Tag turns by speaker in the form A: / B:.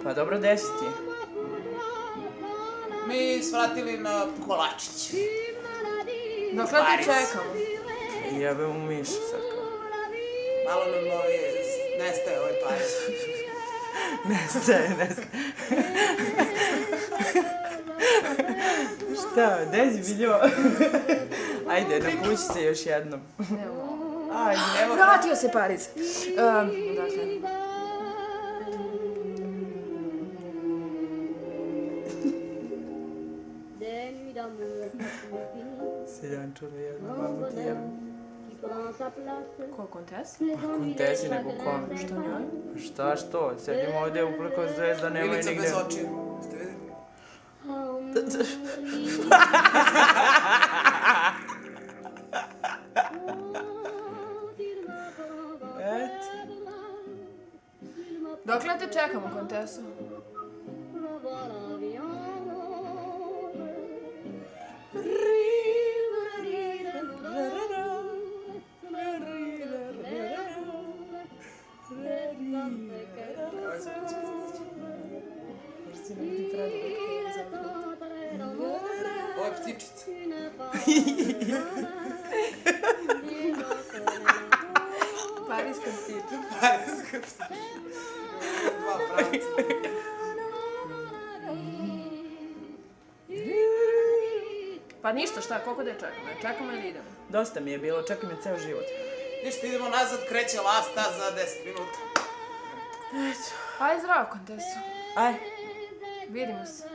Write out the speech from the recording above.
A: Pa dobro, 10 je.
B: Mi svratili na kolačić.
C: Dokle te čekamo?
A: Jebe mu miša sad kao.
B: Malo nam nestaje ovaj Paris.
A: Nestaje. Šta, gde si vidio? Ajde, napući se još jednom. Ajde.
C: Vratio se Paris. Dakle.
A: Seljančura jedna, mamu ti jebam.
C: Ko, Kontes?
A: Kontesi nego kom.
C: Što njoj?
A: Šta što? Sedim ovdje upreko Zvezda, nema i
B: Milica
A: nigde.
B: bez očiju. Ste vidjeli?
A: Eto.
C: Dokle te čekamo, Kontesu?
B: Ovo je ptičica.
C: Pariska ptiča.
B: Pariska ptičica. Dva pravca.
C: Pa ništa, šta, koliko da je čekamo? Čekamo ili idemo?
A: Dosta mi je bilo, čekaj me ceo život.
B: Ništa, idemo nazad, kreće lasta za 10 minuta.
C: Aj, zdravo, Kontesu.
A: Aj.
C: Vidimo se.